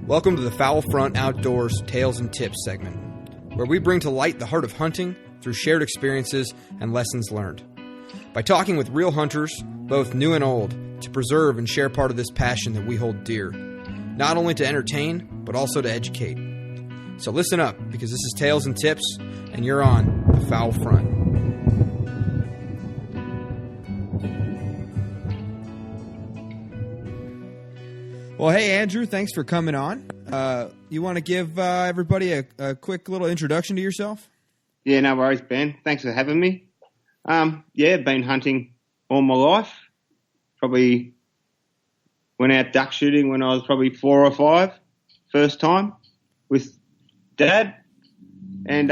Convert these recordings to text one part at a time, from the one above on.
Welcome to the Fowl Front Outdoors Tales and Tips segment, where we bring to light the heart of hunting through shared experiences and lessons learned. By talking with real hunters, both new and old, to preserve and share part of this passion that we hold dear, not only to entertain, but also to educate. So listen up, because this is Tales and Tips, and you're on the Fowl Front. Well, hey, Andrew, thanks for coming on. You want to give everybody a quick little introduction to yourself? Yeah, no worries, Ben. Thanks for having me. Been hunting all my life. Probably went out duck shooting when I was probably 4 or 5, first time with Dad. And,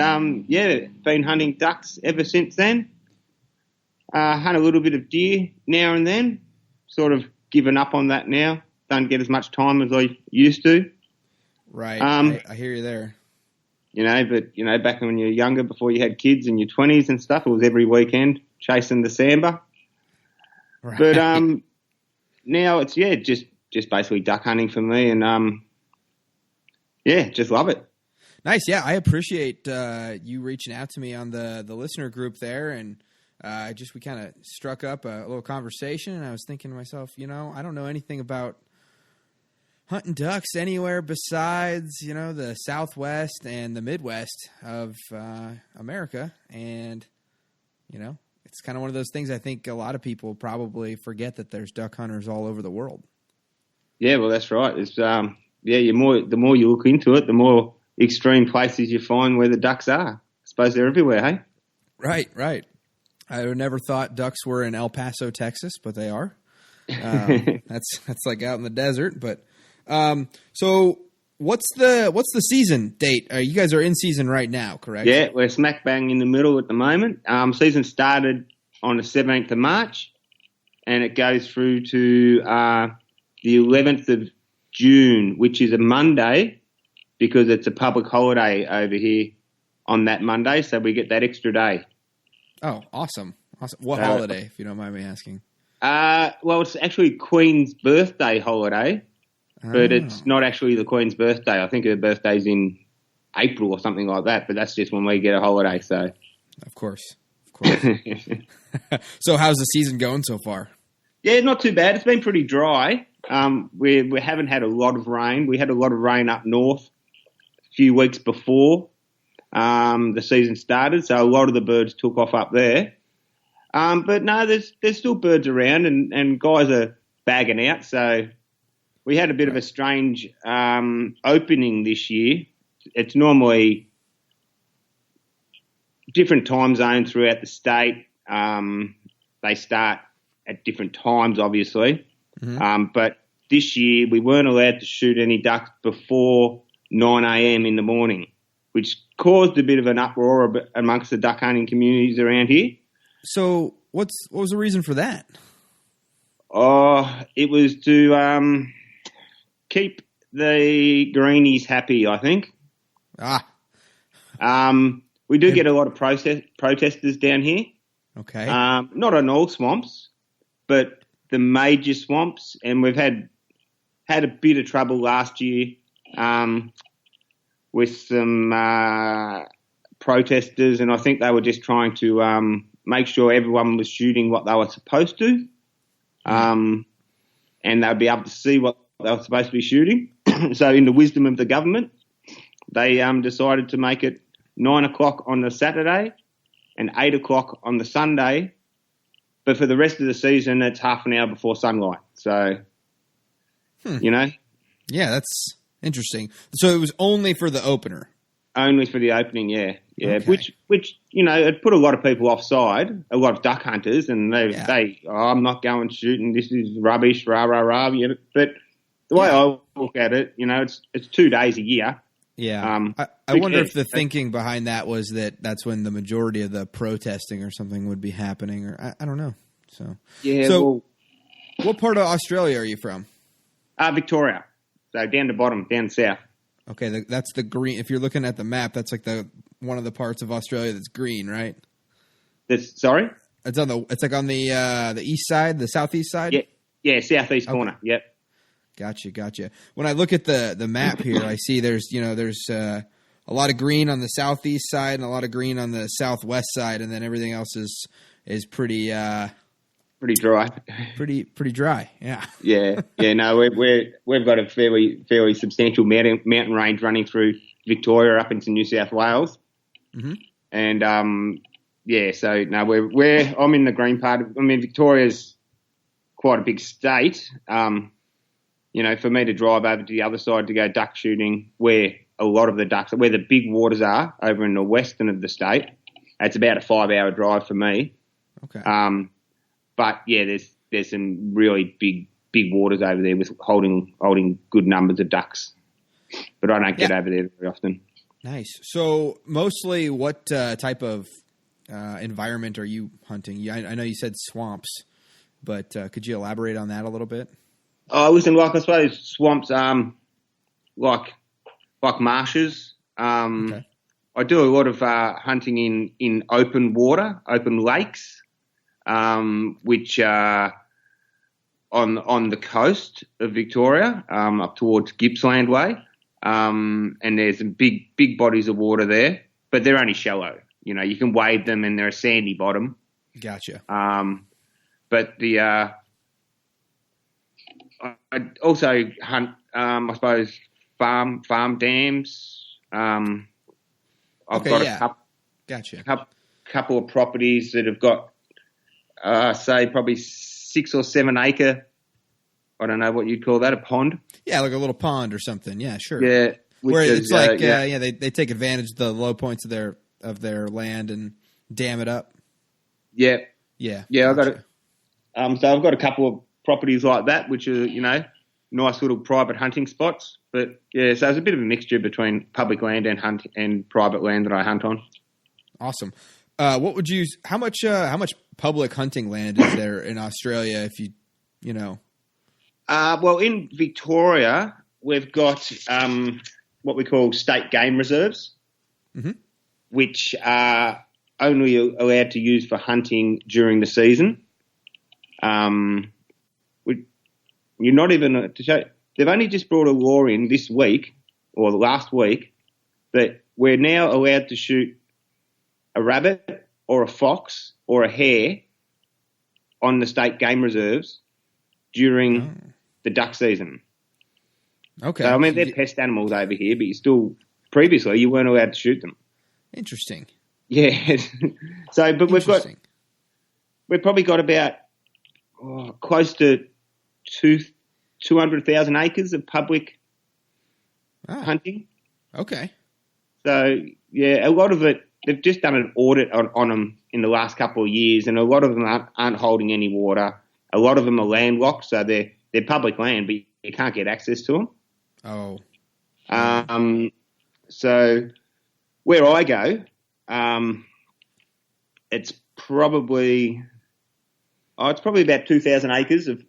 been hunting ducks ever since then. Hunt a little bit of deer now and then. Sort of given up on that now. Don't get as much time as I used to. Right. I hear you there. Back when you were younger, before you had kids in your 20s and stuff, it was every weekend chasing the sambar. Right. But now it's just basically duck hunting for me, and just love it. Nice. Yeah, I appreciate you reaching out to me on the listener group there, and we kind of struck up a little conversation, and I was thinking to myself, I don't know anything about hunting ducks anywhere besides, the Southwest and the Midwest of America. And, it's kind of one of those things I think a lot of people probably forget that there's duck hunters all over the world. Yeah, well, that's right. It's the more you look into it, the more extreme places you find where the ducks are. I suppose they're everywhere, hey? Right. I never thought ducks were in El Paso, Texas, but they are. That's like out in the desert, but so what's the season date? You guys are in season right now, correct? Yeah, we're smack bang in the middle at the moment. Season started on the 17th of March, and it goes through to the 11th of June, which is a Monday, because it's a public holiday over here on that Monday, so we get that extra day. Oh, awesome. What holiday, if you don't mind me asking? Well, it's actually Queen's birthday holiday. But it's not actually the Queen's birthday. I think her birthday's in April or something like that, but that's just when we get a holiday. So, Of course. So how's the season going so far? Yeah, not too bad. It's been pretty dry. We haven't had a lot of rain. We had a lot of rain up north a few weeks before the season started, so a lot of the birds took off up there. But no, there's still birds around, and guys are bagging out, so we had a bit of a strange opening this year. It's normally different time zones throughout the state. They start at different times, obviously. Mm-hmm. But this year we weren't allowed to shoot any ducks before 9 a.m. in the morning, which caused a bit of an uproar amongst the duck hunting communities around here. So what was the reason for that? It was to keep the greenies happy, I think. We do get a lot of protesters down here. Okay. Not on all swamps, but the major swamps, and we've had a bit of trouble last year with some protesters, and I think they were just trying to make sure everyone was shooting what they were supposed to, and they'd be able to see what they were supposed to be shooting. So in the wisdom of the government, they decided to make it 9 o'clock on the Saturday and 8 o'clock on the Sunday. But for the rest of the season, it's half an hour before sunlight. So, Yeah, that's interesting. So it was only for the opener? Only for the opening, yeah. Okay. Which it put a lot of people offside, a lot of duck hunters, and I'm not going shooting, this is rubbish, rah, rah, rah. Yeah. But the way I look at it, it's 2 days a year. Yeah. I wonder if the thinking behind that was that's when the majority of the protesting or something would be happening, or I don't know. So, what part of Australia are you from? Victoria. So down the bottom, down south. Okay, that's the green. If you're looking at the map, that's like one of the parts of Australia that's green, right? Sorry? It's like on the east side, the southeast side? Yeah, southeast corner. Yep. Gotcha. When I look at the map here, I see there's a lot of green on the southeast side and a lot of green on the southwest side, and then everything else is pretty dry. Pretty dry. Yeah. Yeah. No, we've got a fairly substantial mountain range running through Victoria up into New South Wales, and so no, I'm in the green part. Victoria's quite a big state. For me to drive over to the other side to go duck shooting, where a lot of the ducks, where the big waters are over in the western of the state, it's about a 5-hour drive for me. Okay. But yeah, there's some really big waters over there with holding good numbers of ducks. But I don't get over there very often. Nice. So mostly, what type of environment are you hunting? I know you said swamps, but could you elaborate on that a little bit? Oh, listen, I suppose swamps, like marshes. Okay. I do a lot of hunting in open water, open lakes, which are on the coast of Victoria, up towards Gippsland Way. And there's some big bodies of water there, but they're only shallow. You can wade them and they're a sandy bottom. Gotcha. But I also hunt, I suppose, farm dams. I've got a couple of properties that have got, say, probably 6 or 7 acre. I don't know what you'd call that, a pond. Yeah, like a little pond or something. Yeah, sure. Yeah, where it's like they take advantage of the low points of their land and dam it up. Yeah. Yeah. Gotcha. I got it. So I've got a couple of properties like that, which are nice little private hunting spots. But yeah, so it's a bit of a mixture between public land and private land that I hunt on. Awesome. How much public hunting land is there in Australia? If you know. Well, in Victoria, we've got what we call state game reserves, which are only allowed to use for hunting during the season. You're not even to show. They've only just brought a law in this week or last week that we're now allowed to shoot a rabbit or a fox or a hare on the state game reserves during the duck season. Okay. So, they're pest animals over here, but previously you weren't allowed to shoot them. Interesting. Yeah. So, but we've probably got about close to 200,000 acres of public hunting. Okay. So, yeah, a lot of it, they've just done an audit on them in the last couple of years, and a lot of them aren't holding any water. A lot of them are landlocked, so they're public land, but you can't get access to them. Oh. So where I go, it's probably about 2,000 acres of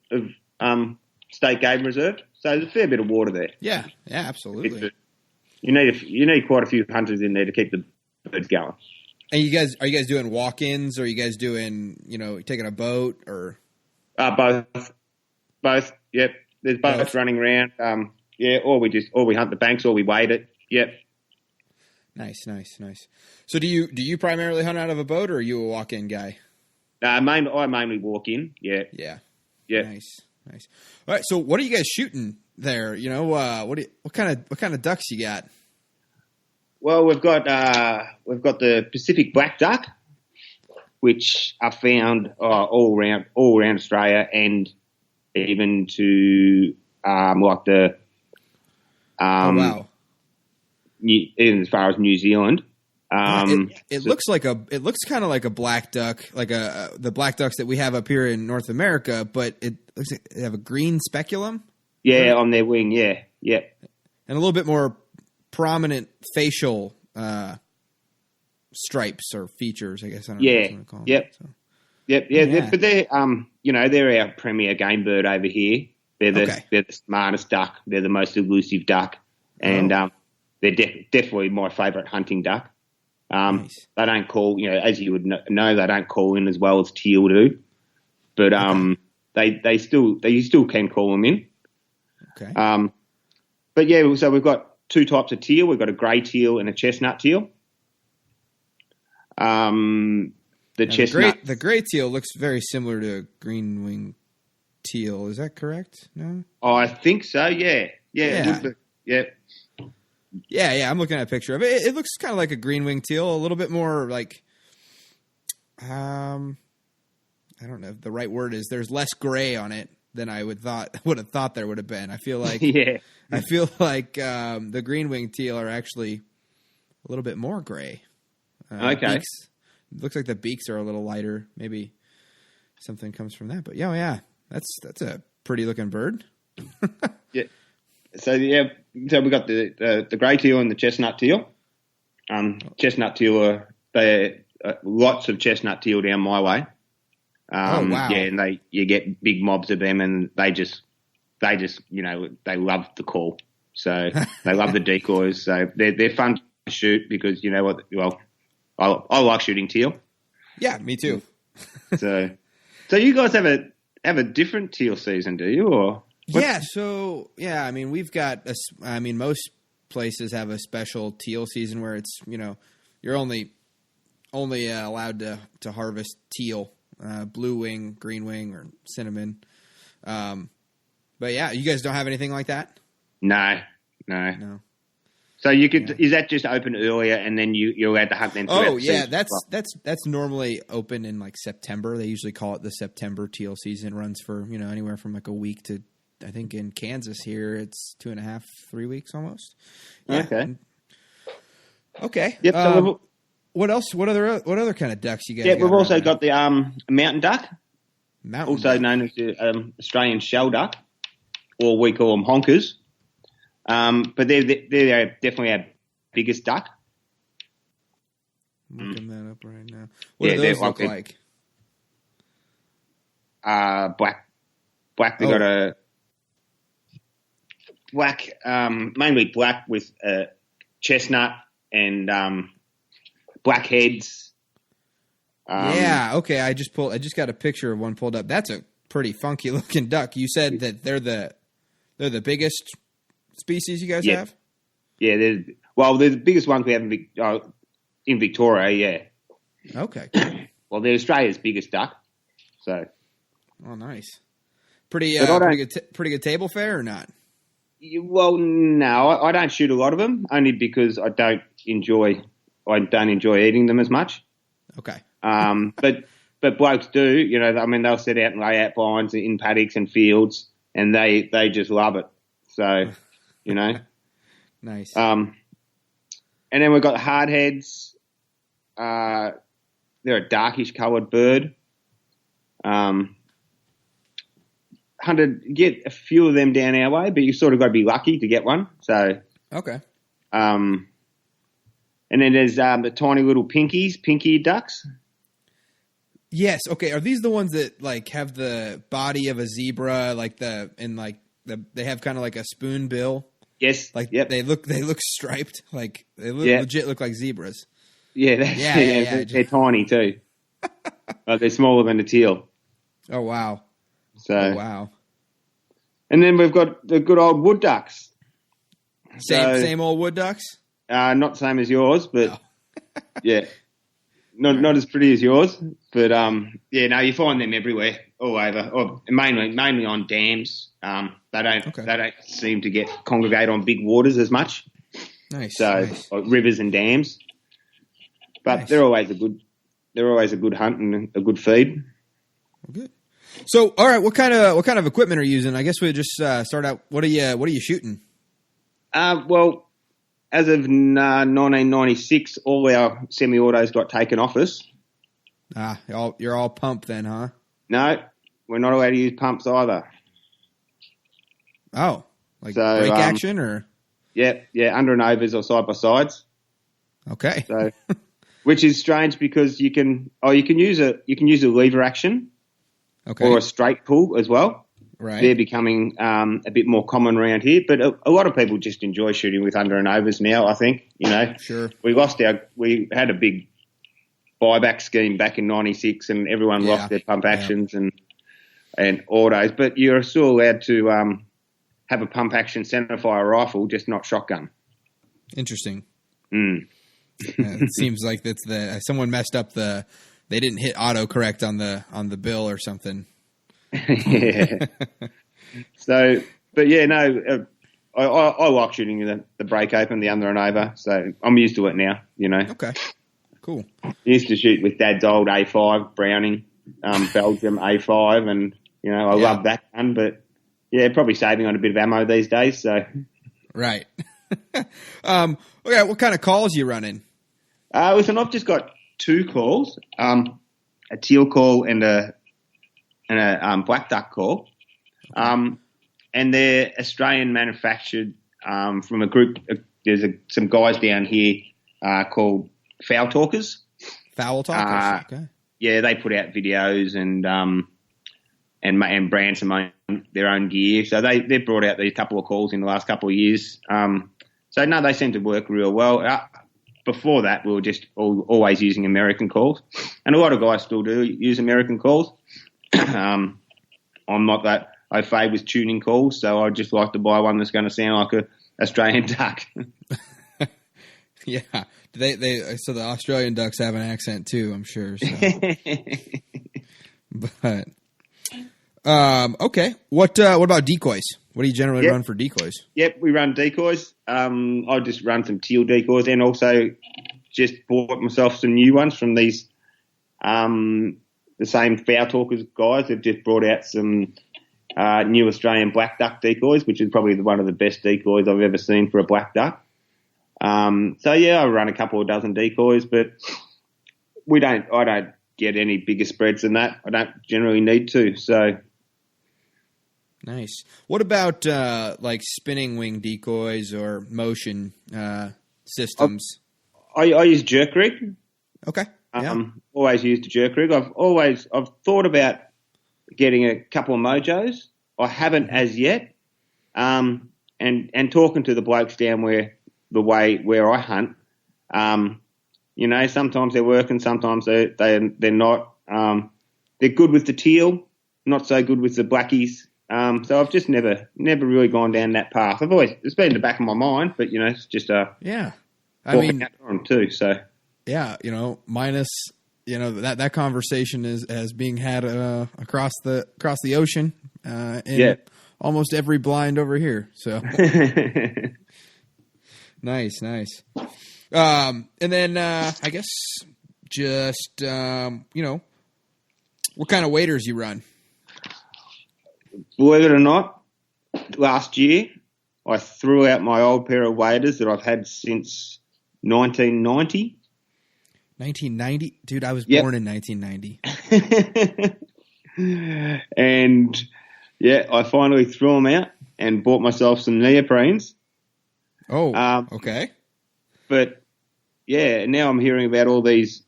state game reserve. So there's a fair bit of water there. Yeah, absolutely. You need quite a few hunters in there to keep the birds going. And are you guys doing walk-ins, or are you guys doing, taking a boat, or? Both. Yep. There's boats running around. Or we hunt the banks, or we wade it. Yep. Nice. So do you primarily hunt out of a boat, or are you a walk-in guy? I mainly walk in. Yeah. Yeah. Yeah. Nice. All right. So what are you guys shooting there? What kind of ducks you got? Well, we've got the Pacific black duck, which are found all around Australia, and even to like the wow. Even as far as New Zealand. It looks kind of like a black duck, like the black ducks that we have up here in North America, but it looks like they have a green speculum. Yeah, on their wing. Yeah, and a little bit more prominent facial stripes or features, I guess. I don't know what you want to call them. Yep. So. Yep. Yeah. But they're our premier game bird over here. They're the smartest duck. They're the most elusive duck, and they're definitely my favourite hunting duck. Nice. They don't call, as you would know, they don't call in as well as teal do, but you still can call them in. Okay. But yeah, so we've got two types of teal. We've got a grey teal and a chestnut teal. The grey teal looks very similar to green wing teal. Is that correct? No. Oh, I think so. Yeah. It would be. Yeah. Yeah. I'm looking at a picture of it. It looks kind of like a green wing teal, a little bit more like, I don't know if the right word is. There's less gray on it than I would have thought there would have been. I feel like the green wing teal are actually a little bit more gray. Okay. Beaks, looks like the beaks are a little lighter. Maybe something comes from that. But yeah, that's a pretty looking bird. Yeah. So we got the grey teal and the chestnut teal. Chestnut teal are lots of chestnut teal down my way. Oh wow! Yeah, and you get big mobs of them, and they just they love the call. So they love the decoys. So they're fun to shoot because you know what? Well, I like shooting teal. Yeah, me too. So you guys have a different teal season, do you? Or what? Yeah. So yeah, I mean we've got most places have a special teal season where it's you're only allowed to harvest teal. Blue wing, green wing, or cinnamon. But yeah, you guys don't have anything like that? No. So you could is that just open earlier and then you're allowed to hunt then? Oh yeah, that's normally open in like September. They usually call it the September teal season. Runs for anywhere from like a week to I think in Kansas here it's 2.5, 3 weeks almost. Yeah. Okay. Yep. So what else? What other kind of ducks you guys? Yeah, got we've also around got the mountain duck, there? known as the Australian shell duck, or we call them honkers. But they're definitely our biggest duck. I'm looking that up right now. What do those look like? Black. They got a black, mainly black with chestnut and black heads. Yeah, okay. I just got a picture of one pulled up. That's a pretty funky looking duck. You said that they're the biggest species you guys have? Yeah, they're the biggest ones we have in Victoria, yeah. Okay. Well, they're Australia's biggest duck. So. Oh, nice. Pretty good table fare or not? Well, no, I don't shoot a lot of them only because I don't enjoy eating them as much. Okay. But blokes do, they'll set out and lay out blinds in paddocks and fields, and they just love it. So, Nice. And then we've got hardheads. They're a darkish coloured bird. Get a few of them down our way, but you sort of got to be lucky to get one. So. Okay. And then there's the tiny little pinky ducks. Yes. Okay. Are these the ones that like have the body of a zebra, they have kind of like a spoon bill? Yes. Like yep. they look striped. Like they legit look like zebras. Yeah. They're tiny too. They're smaller than the teal. Oh wow. Wow. And then we've got the good old wood ducks. Same old wood ducks. Not the same as yours, but yeah, not as pretty as yours, but you find them everywhere, all over, or mainly on dams. They don't seem to congregate on big waters as much. Nice. Like rivers and dams, but they're always a good hunt and a good feed. Good. So, all right, what kind of equipment are you using? I guess we just start out. What are you shooting? Well, as of 1996, all our semi-autos got taken off us. You're all pump then, huh? No, we're not allowed to use pumps either. Oh, brake action or? Yeah, under and overs or side by sides. Okay. So, which is strange because you can use a lever action, okay, or a straight pull as well. Right. They're becoming a bit more common around here, but a lot of people just enjoy shooting with under and overs now, I think. Sure. We had a big buyback scheme back in 96 and everyone lost their pump actions and autos, but you're still allowed to have a pump action centerfire rifle, just not shotgun. Interesting. Mm. It seems like that's someone messed up they didn't hit autocorrect on the bill or something. Yeah. So, but yeah, no, I like shooting the break open, the under and over. So I'm used to it now, you know. Okay. Cool. I used to shoot with Dad's old A5 Browning, Belgium A5, and you know I love that gun. But yeah, probably saving on a bit of ammo these days. So right. Okay, what kind of calls you running? Listen, I've just got 2 calls, a teal call and a black duck call, and they're Australian manufactured from a group. There's some guys down here called Fowl Talkers. Fowl Talkers. Okay. Yeah, they put out videos and brand their own gear. So they've brought out these couple of calls in the last couple of years. So no, they seem to work real well. Before that, we were just always using American calls, and a lot of guys still do use American calls. I'm not that au fait with tuning calls, so I just like to buy one that's going to sound like a Australian duck. Yeah, so the Australian ducks have an accent too, I'm sure. So. But okay, what about decoys? What do you generally run for decoys? Yep, we run decoys. I just run some teal decoys, and also just bought myself some new ones from these the same Fowl Talkers guys. They've just brought out some new Australian black duck decoys, which is probably one of the best decoys I've ever seen for a black duck. So yeah, I run a couple of dozen decoys, but I don't get any bigger spreads than that. I don't generally need to. So nice. What about like spinning wing decoys or motion systems? I use jerk rig. Okay. Yeah. Always used a jerk rig. I've thought about getting a couple of mojos. I haven't as yet. And talking to the blokes down where I hunt, you know, sometimes they're working, sometimes they're not. They're good with the teal, not so good with the blackies. So I've just never really gone down that path. It's been in the back of my mind, but you know, it's just yeah. I mean, them too. So yeah, you know, minus you know that conversation is being had across the ocean in almost every blind over here. So nice. And then I guess just you know, what kind of waders you run? Believe it or not, last year I threw out my old pair of waders that I've had since 1990. 1990? Dude, I was born in 1990. And, yeah, I finally threw them out and bought myself some neoprenes. Oh, okay. But, yeah, now I'm hearing about all these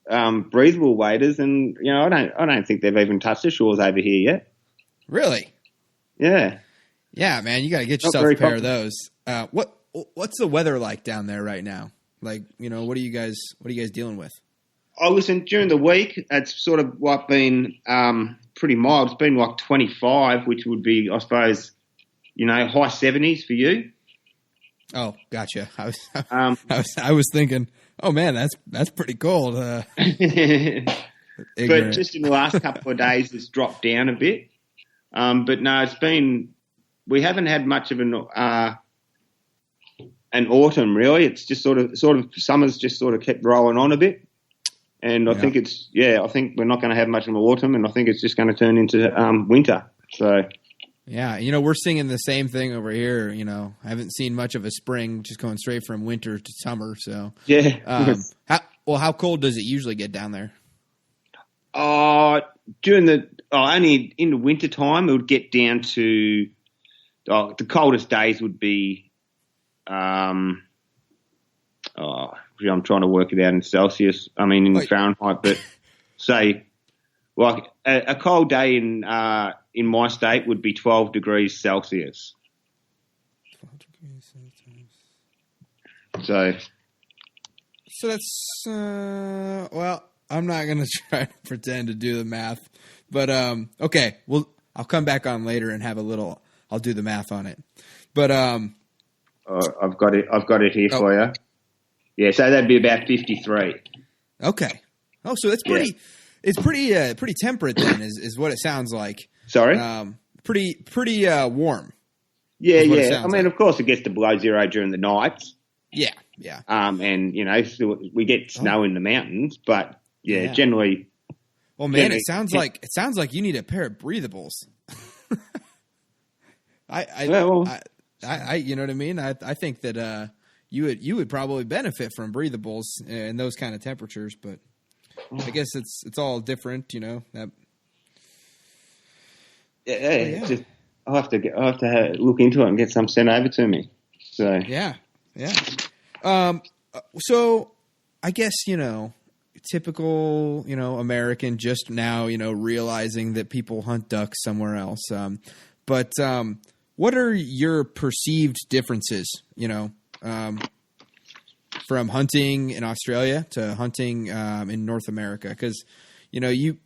breathable waders, and, you know, I don't think they've even touched the shores over here yet. Really? Yeah. Yeah, man, you got to get yourself a pair of those. What's the weather like down there right now? Like, you know, what are you guys dealing with? Oh, listen, during the week, it's sort of like been pretty mild. It's been like 25, which would be, I suppose, you know, high 70s for you. Oh, gotcha. I was thinking, oh man, that's pretty cold. But just in the last couple of days, it's dropped down a bit. But no, we haven't had much of an autumn really. It's just sort of summer's just sort of kept rolling on a bit. And I think I think we're not going to have much of an autumn, and I think it's just going to turn into winter. So yeah, you know, we're singing the same thing over here. You know, I haven't seen much of a spring, just going straight from winter to summer. So yeah. How cold does it usually get down there? Only in the winter time it would get down to the coldest days would be I'm trying to work it out in Celsius. I mean in Fahrenheit, but say like a cold day in my state would be 12 degrees Celsius. 12 degrees Celsius. So that's well, I'm not going to try to pretend to do the math, but okay. Well, I'll come back on later and have a little I'll do the math on it. But I've got it here for you. Yeah, so that'd be about 53. Okay. Oh, so that's pretty. Yeah. It's pretty temperate then, is what it sounds like. Sorry. Pretty warm. Yeah. I mean, of course, it gets to below zero during the nights. Yeah. And we get snow in the mountains, but generally. Well, man, it sounds like you need a pair of breathables. I you know what I mean? I think that you would probably benefit from breathables in those kind of temperatures, but I guess it's all different, you know. Just, I'll have to look into it and get some sent over to me. So yeah. So I guess, typical, American just now, realizing that people hunt ducks somewhere else. But what are your perceived differences, from hunting in Australia to hunting in North America? Because, you're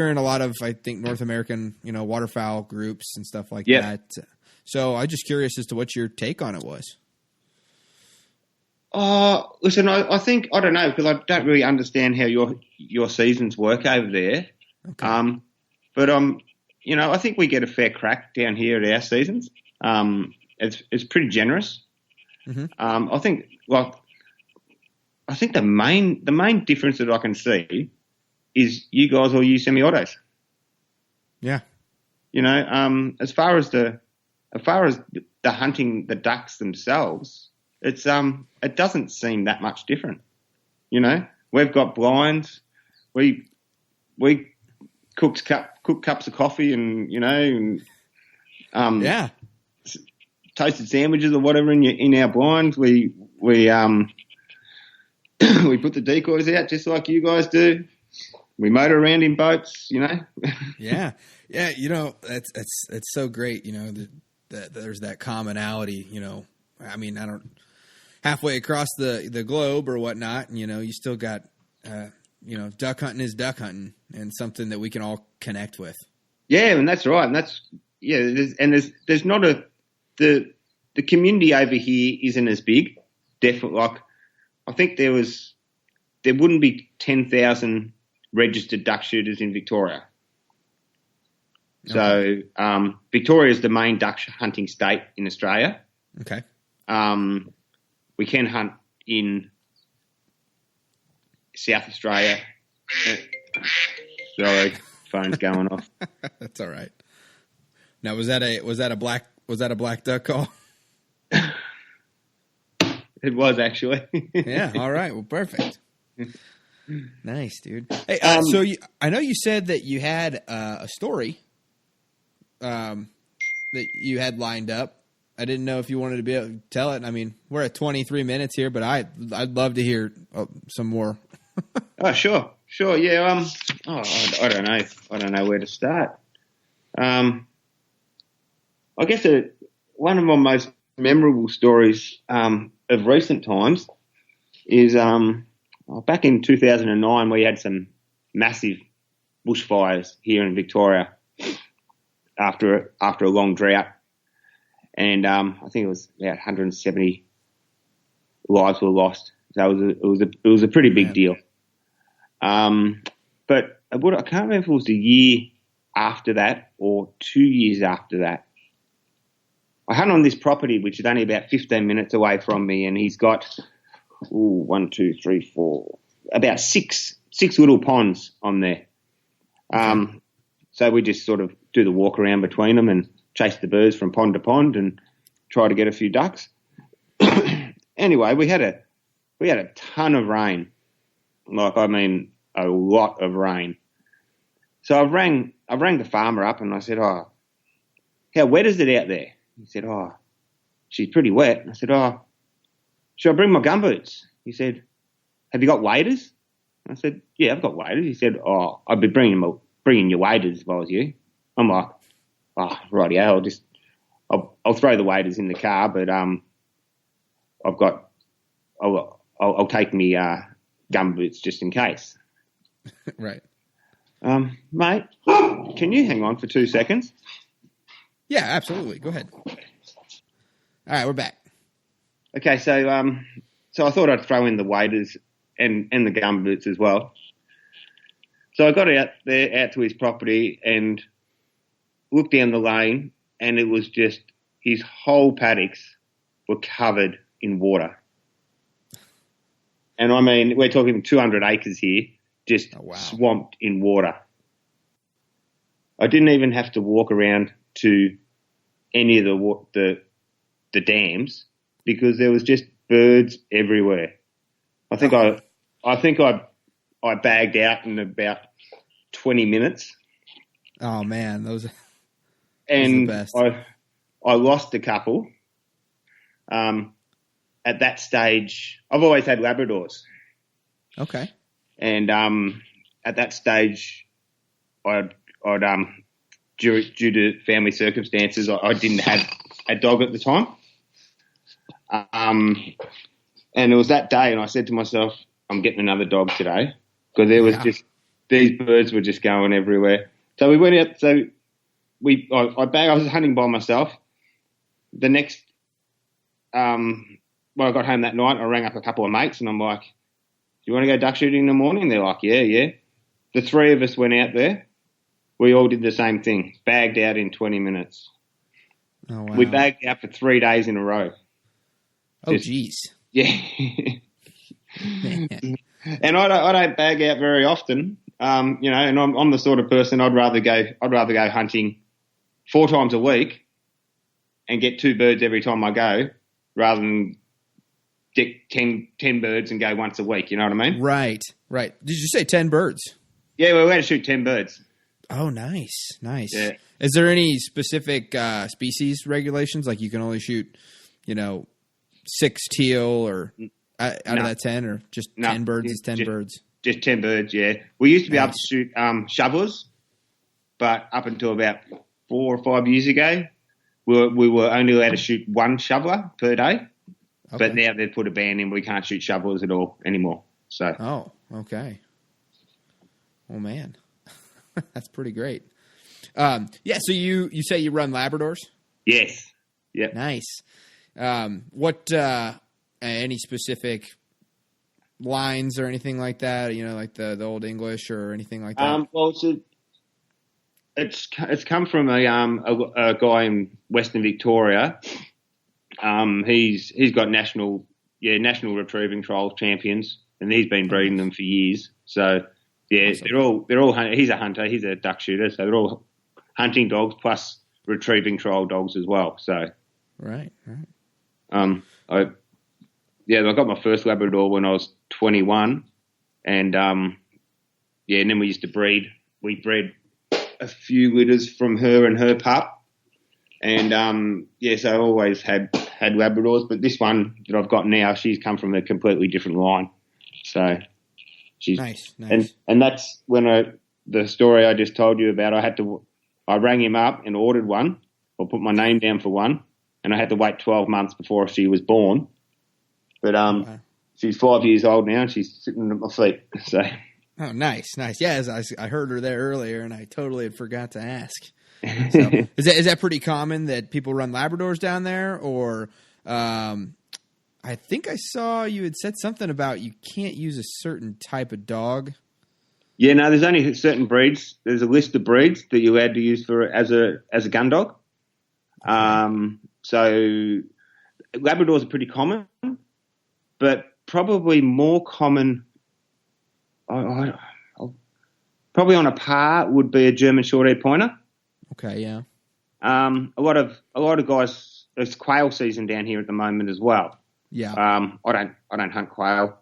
in a lot of, I think, North American, waterfowl groups and stuff like that. So I'm just curious as to what your take on it was. Listen, I think, I don't know, because I don't really understand how your seasons work over there. Okay. But I think we get a fair crack down here at our seasons. It's pretty generous. Mm-hmm. I think the main difference that I can see is you guys all use semi-autos. Yeah. As far as the hunting the ducks themselves, it doesn't seem that much different. We've got blinds. We cook cups of coffee and toasted sandwiches or whatever in our blinds. We we put the decoys out just like you guys do. We motor around in boats. Yeah. It's so great. That there's that commonality. I mean, I don't. Halfway across the globe or whatnot, you still got, duck hunting is duck hunting and something that we can all connect with. Yeah, and that's right. And there's not the community over here isn't as big. Definitely, I think there wouldn't be 10,000 registered duck shooters in Victoria. Okay. So, Victoria is the main duck hunting state in Australia. Okay. We can hunt in South Australia. Sorry, phone's going off. That's all right. Now, was that a black duck call? It was actually. Yeah. All right. Well, perfect. Nice, dude. Hey, so I know you said that you had a story that you had lined up. I didn't know if you wanted to be able to tell it. I mean, we're at 23 minutes here, but I'd love to hear some more. Oh, sure. Yeah. I don't know. I don't know where to start. I guess one of my most memorable stories of recent times is back in 2009 we had some massive bushfires here in Victoria after a long drought. And I think it was about 170 lives were lost. So it was a pretty big deal. But I can't remember if it was a year after that or 2 years after that. I hunt on this property, which is only about 15 minutes away from me, and he's got 1, 2, 3, 4, about six little ponds on there. So we just sort of do the walk around between them and chase the birds from pond to pond and try to get a few ducks. Anyway, we had a ton of rain. A lot of rain. So I rang the farmer up and I said, "Oh, how wet is it out there?" He said, "Oh, she's pretty wet." I said, "Oh, should I bring my gumboots?" He said, "Have you got waders?" I said, "Yeah, I've got waders." He said, "Oh, I'd be bringing your waders if I was you." I'm like, "Oh, rightio, I'll throw the waders in the car, but I'll take me gumboots just in case." Right. Mate, can you hang on for 2 seconds? Yeah, absolutely. Go ahead. All right, we're back. Okay, so I thought I'd throw in the waders and the gumboots as well. So I got out to his property and looked down the lane, and it was just his whole paddocks were covered in water. And I mean, we're talking 200 acres here, just swamped in water. I didn't even have to walk around to any of the dams because there was just birds everywhere. I think I bagged out in about 20 minutes. Oh man, those are the best. I lost a couple. At that stage, I've always had Labradors. Okay. And at that stage, I'd due to family circumstances, I didn't have a dog at the time. And it was that day, and I said to myself, I'm getting another dog today because there was just these birds were just going everywhere. So we went out. So I was hunting by myself. The next, when I got home that night, I rang up a couple of mates, and I'm like, "Do you want to go duck shooting in the morning?" They're like, "Yeah." The three of us went out there. We all did the same thing. Bagged out in 20 minutes. Oh wow. We bagged out for 3 days in a row. Oh jeez. Yeah. And I don't bag out very often, and I'm the sort of person I'd rather go hunting 4 times a week and get 2 birds every time I go, rather than get 10 birds and go once a week. You know what I mean? Right. Did you say 10 birds? Yeah, we had to shoot 10 birds. Oh, nice. Yeah. Is there any specific species regulations? Like you can only shoot, 6 teal or out of that 10, or just 10 birds is 10 birds? Just 10 birds, yeah. We used to be able to shoot shovelers, but up until about 4 or 5 years ago, we were only allowed to shoot 1 shoveler per day. Okay. But now they've put a ban in. We can't shoot shovelers at all anymore. So. Oh, okay. Oh, man. That's pretty great. So you say you run Labradors? Yes. Yep. Nice. What any specific lines or anything like that? Like the Old English or anything like that? Well, it's come from a guy in Western Victoria. He's got national retrieving trial champions, and he's been breeding them for years. So yeah, awesome. they're all he's a hunter, he's a duck shooter, so they're all hunting dogs plus retrieving trial dogs as well. So right. I got my first Labrador when I was 21, and and then we used to breed. We bred a few litters from her and her pup, and so I always had Labradors, but this one that I've got now, she's come from a completely different line. So she's nice. And that's when the story I just told you about. I rang him up and ordered one, or put my name down for one, and I had to wait 12 months before she was born. But she's 5 years old now, and she's sitting at my feet. So. Oh, nice. Yeah, I heard her there earlier, and I totally had forgot to ask. So, is that pretty common that people run Labradors down there, or I think I saw you had said something about you can't use a certain type of dog. Yeah, no, there's only certain breeds. There's a list of breeds that you're allowed to use as a gun dog. So Labradors are pretty common, but probably more common. Probably on a par would be a German short-haired pointer. Okay, yeah. A lot of guys. It's quail season down here at the moment as well. Yeah. I don't hunt quail.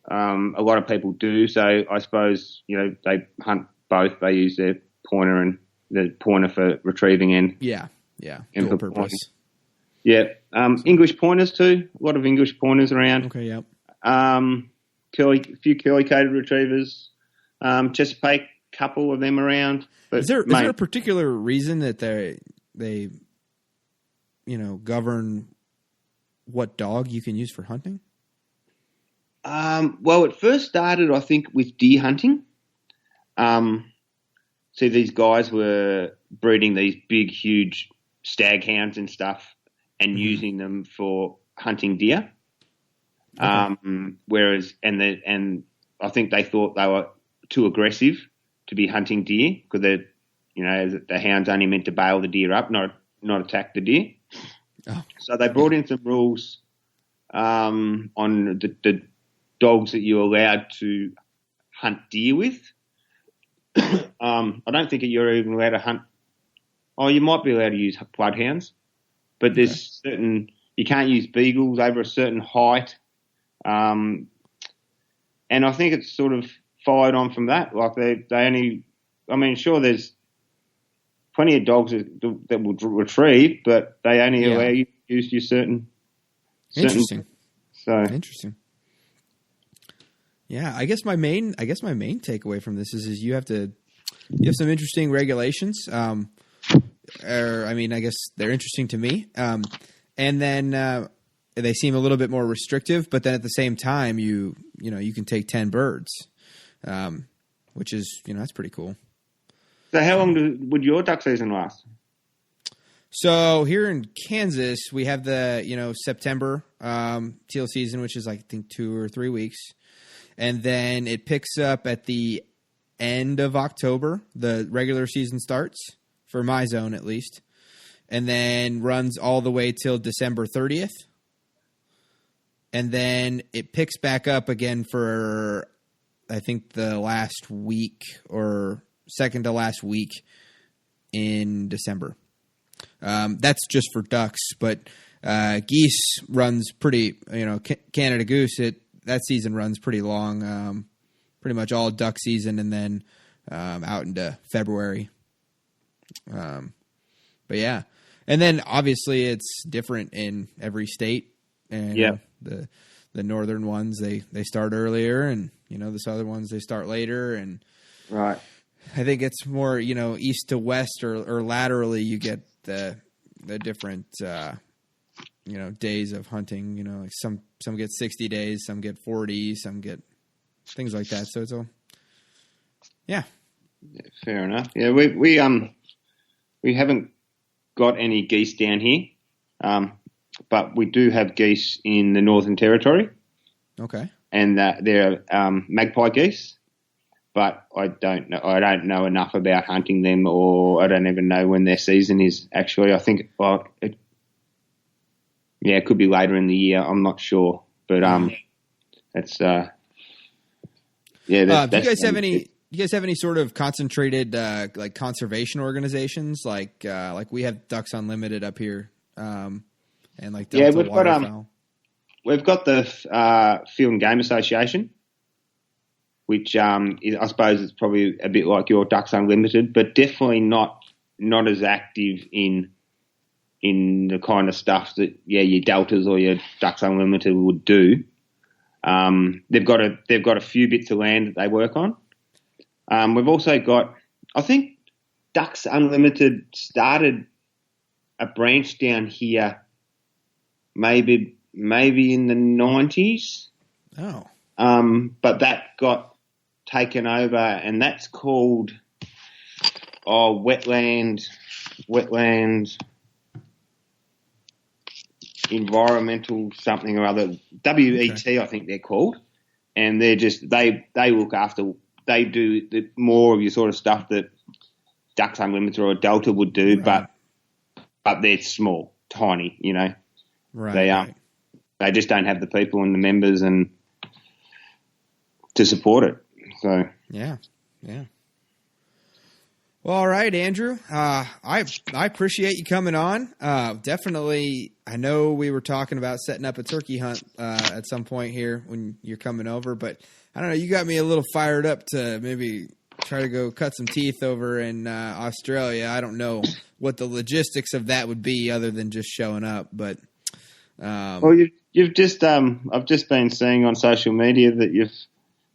A lot of people do, so I suppose they hunt both. They use their pointer and the pointer for retrieving and dual purpose. Pointing. Yeah. English pointers too. A lot of English pointers around. Okay. Yep. A few curly-coated retrievers. Chesapeake, couple of them around. But is there a particular reason that they govern what dog you can use for hunting? Well, it first started, I think, with deer hunting. So these guys were breeding these big, huge stag hounds and stuff and using them for hunting deer. Whereas, and I think they thought they were too aggressive to be hunting deer because the hound's only meant to bail the deer up, not attack the deer. Oh. So they brought in some rules on the dogs that you're allowed to hunt deer with. I don't think you're even allowed to hunt. Oh, you might be allowed to use bloodhounds, but there's certain you can't use beagles over a certain height. And I think it's sort of followed on from that. Like they only, I mean, sure, there's plenty of dogs that will retrieve, but they only allow you to use your certain. Interesting. So interesting. Yeah, I guess my main takeaway from this is you have some interesting regulations. I guess they're interesting to me. And then they seem a little bit more restrictive, but then at the same time, you can take 10 birds, which is, that's pretty cool. So how long would your duck season last? So here in Kansas, we have the, September teal season, which is I think 2 or 3 weeks. And then it picks up at the end of October. The regular season starts, for my zone at least, and then runs all the way till December 30th. And then it picks back up again for, I think, the last week or second to last week in December. That's just for ducks, but geese runs pretty, Canada goose, that season runs pretty long, pretty much all duck season and then out into February. But yeah. And then obviously it's different in every state. And the northern ones, they start earlier, and, the southern ones, they start later. And right. I think it's more, east to west or laterally you get the different, days of hunting, like some get 60 days, some get 40, some get things like that. So it's all, yeah. Fair enough. Yeah. We haven't got any geese down here. But we do have geese in the Northern Territory. Okay. And they're magpie geese. But I don't know enough about hunting them, or I don't even know when their season is. Actually, I think it could be later in the year. I'm not sure, but that's do you guys have any? You guys have any sort of concentrated like conservation organizations like we have Ducks Unlimited up here, and like Delta Waterfowl? We've got the Field and Game Association, which I suppose it's probably a bit like your Ducks Unlimited, but definitely not as active in the kind of stuff that your Deltas or your Ducks Unlimited would do. They've got a few bits of land that they work on. We've also got, I think Ducks Unlimited started a branch down here maybe in the 90s. Oh. But that got taken over, and that's called wetland environmental something or other, WET. Okay. I think they're called, and they're just they look after, they do more of your sort of stuff that Ducks Unlimited or a Delta would do, right. but they're small, tiny, Right. They just don't have the people and the members and to support it. So yeah. Well, all right, Andrew. I appreciate you coming on. Definitely, I know we were talking about setting up a turkey hunt at some point here when you're coming over, but I don't know. You got me a little fired up to maybe try to go cut some teeth over in Australia. I don't know what the logistics of that would be other than just showing up, but. Well, you've just I've just been seeing on social media that you've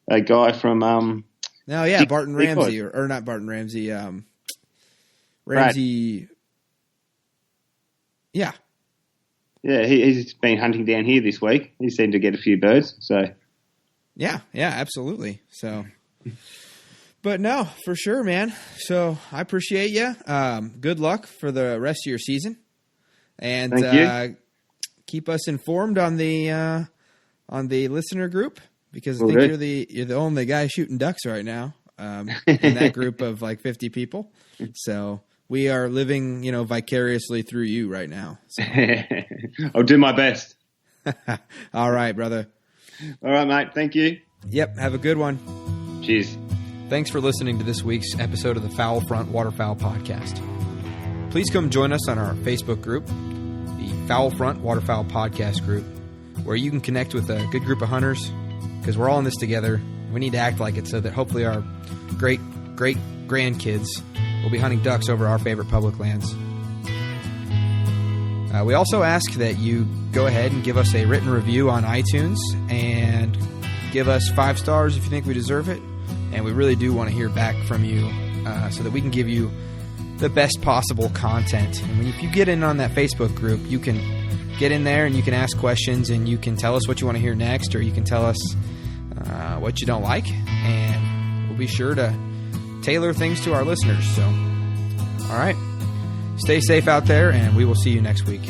a guy from Barton Ramsey or not Barton Ramsey, Ramsey. Yeah, he's been hunting down here this week. He seemed to get a few birds. So yeah, absolutely. So, But no, for sure, man. So I appreciate you. Good luck for the rest of your season, and Thank you. Keep us informed on the listener group, because I Will think do. you're the only guy shooting ducks right now in that group of like 50 people. So we are living, vicariously through you right now. So. I'll do my best. All right, brother. All right, mate. Thank you. Yep. Have a good one. Cheers. Thanks for listening to this week's episode of the Fowl Front Waterfowl podcast. Please come join us on our Facebook group, the Fowl Front Waterfowl podcast group, where you can connect with a good group of hunters, because we're all in this together. We need to act like it so that hopefully our great grandkids will be hunting ducks over our favorite public lands. We also ask that you go ahead and give us a written review on iTunes and give us 5 stars if you think we deserve it. And we really do want to hear back from you so that we can give you the best possible content. And if you get in on that Facebook group, you can get in there and you can ask questions and you can tell us what you want to hear next, or you can tell us what you don't like. And we'll be sure to tailor things to our listeners. So, all right. Stay safe out there, and we will see you next week.